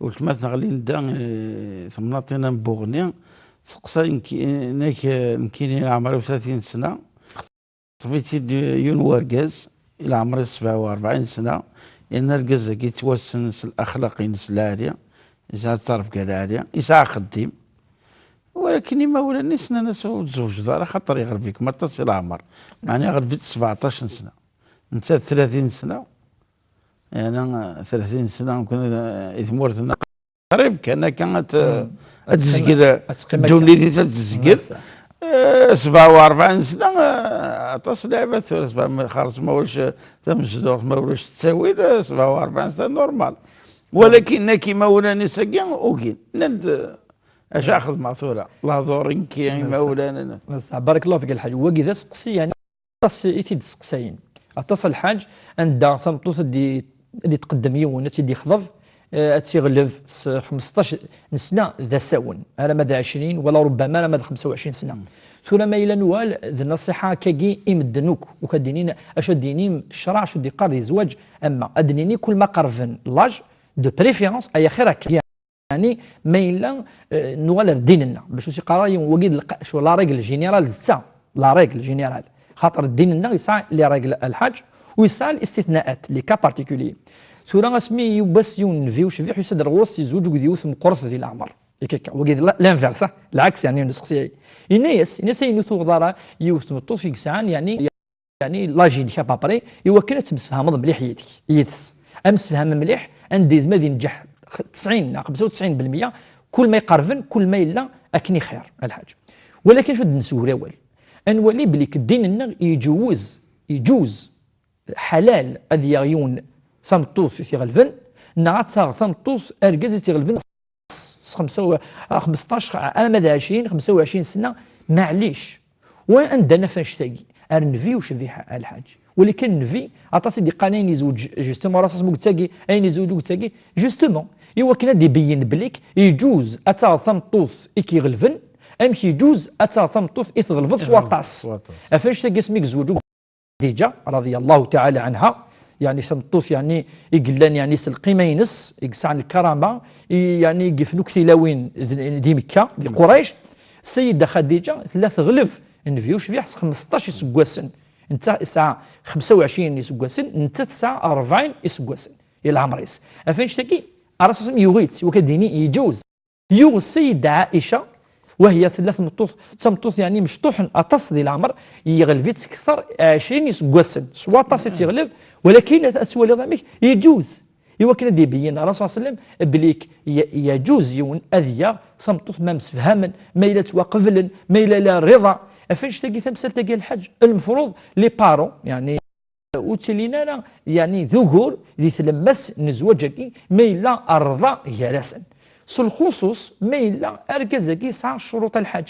قلت ما تغلي ندا ثمناطينا بوغني سقسا يمكن عمري 30 سنة. طفيتي يون ورقاز إلى عمري 47 سنة، لأن رقاز كي توسن الأخلاق ينس العالية، يسعى تعرف كاع العالية، يسعى خديم، ولكن ما ولا نسنا ناس تزوج دار خاطر يغرب فيك ما تصل العمر، معني غرب فيك 17 سنة، أنت 30 سنة، أنا 30 سنة كنا إثمورتنا قريب كانت تسجل الدوني دي تسجل 47 سنة تصل لعبة خرج ما ولش تمجدور ما ولش تساوي 47 سنة نورمال، ولكن كيما ولا ساكين اوكين ند اش اخذ معثوره لا ضورين كي ما ولا بارك الله فيك الحاج. هو كذا سقسي يعني يتيد سقساين اتصل الحاج عند ثمطوط دي تقدم يوم تيدي خضف تيغلف 15 سنه ذا ساون على مدى 20 ولا ربما على مدى 25 سنه. ثم ما الى نوال النصيحه كي يمدنوك وكدينين اش ديني الشرع شو دي قاري زواج، اما ادنيني كل ما قرفن لاج دو بريفيرونس اي خيرك يعني ما الا نوال ديننا باش تيقرا وقيد شو لا ريغل جينيرال تاع لا ريغل جينيرال، خاطر ديننا يسعى لي ريغل الحاج ويسعى الاستثناءات لي كا بارتيكولي. ثورا اسمي بس ينفيو شفيح يسد غوص يزوج وديوث مقرص ديال العمر هكاك وقيد لانفيرس العكس يعني نسقسي الناس ينوثو غدارا يوث مطوس يكسعان يعني لاجين كا بابري يوكل تمسفهم مليح يدس امسفهم مليح انديز ما ينجح 90 95% كل ما يقرفن كل ما يلا اكني خير الحاج. ولكن شو نسول اول انولي بليك الدين النغ يجوز حلال اذ يغيون ثمطوس في غلفن نعتها ثمطوس ارجز في غلفن 15 امد 20 25 سنه معليش وعندنا فاشتاقي ارنفي وشفيح الحاج. ولكن نفي عطاسي دي قانين يزوج جوستومون راسس مكتاكي اين يزوجوا كتاكي جوستومون ايوا كنا دي بين بليك يجوز اتا ثمطوس اكي غلفن امشي يجوز اتا ثمطوس اثغلفط سواطاس افاش تاكي سميك زوجوا خديجه رضي الله تعالى عنها يعني ثمطوس يعني يقلان يعني القيمه ينس يقسعن الكرامه يعني يقفنو كثيلاوين دي مكه دي قريش. السيده خديجه ثلاث غلف نفيوش في 15 سكواسن انت الساعه 25 يسكواسن انت الساعه 40 يسكواسن يا العمريس افين شتكي ارسم يغيت وكديني يجوز يو السيده عائشه وهي ثلاث مطوط يعني مشطوح اتصدي العمر يغلفيت اكثر 20 يسكواسن سوا طاسيت يغلب، ولكن اتولي ضمك يجوز يوكل دي بين الرسول صلى الله عليه وسلم بليك يجوز يون اذيا صمتوث ما مسفهما ما الى توقفلن ما الى لا رضا افاش تلقي تمثال تلقي الحج المفروض لي بارون يعني وتلينا يعني ذكور اللي تلمس نزوجك ما الى الرضا جلسا الخصوص ما الى اركزك ساعه شروط الحج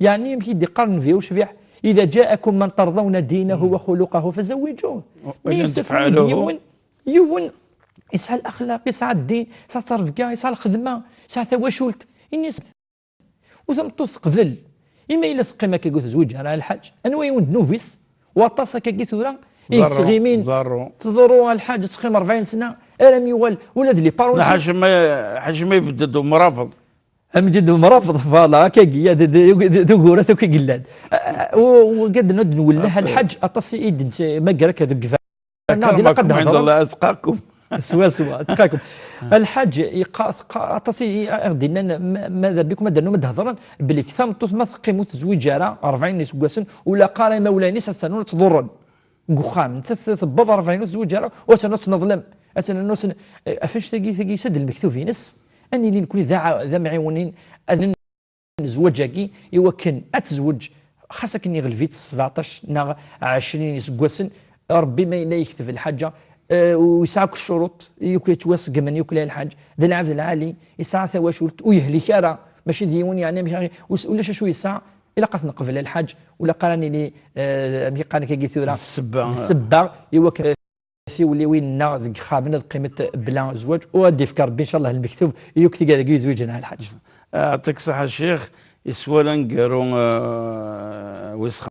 يعني يمكن دي قرن فيه وشفيح اذا جاءكم من ترضون دينه وخلقه فزوجوه ما يستفعله يون يسعى الاخلاق يسعى الدين يسعى الترفقه يسعى الخدمه يسعى ثواشولت الناس وثمطوث قبل اما الا ثقيمه كيقول تزوج على الحاج انوا يوند نوفيس واطاسا كي ثورا تغيمين تضروا الحاج تخيم 40 سنه الم يوال ولاد لي بارون حاج ما يفددوا مرافض ام جد مرافض فوالا كي ذكوره كي قلاد وقد نولها الحاج اطاسي ايد ما قالك هذوك اكرمكم عند الله اتقاكم سوا اتقاكم الحاج عطاسي غدينا ماذا بكم ماذا تهضرن بلي ثمطوث ما ثقيمو تزويج على 40 سكواسن ولا قال مولاني سنون تضرن قخام انت تبض 40 تزوج على وتنص نظلم اتنص افاش تلقي سد المكتوب ينس اني اللي نكون ذا معيونين زوجاكي يوكن اتزوج خاصك اني غلفيت 17 20 سكواسن ربي ما يكتب الحاجه ويسعى الشروط يتوسق من يوكل الحاج ذا العبد العالي يسعى ثواشولت ويهلك راه ماشي ديون يعني ولا شو يسعى الا قات نقبل الحاج ولا قراني لي مي قال كي ثوره السبه يوكل يولي وين ذيك خامنه قيمه بلا زواج ودي فكر ربي ان شاء الله المكتوب يوكتي كاع يزوجنا الحاج. يعطيك الصحه الشيخ يسوى لنقرو ويسخ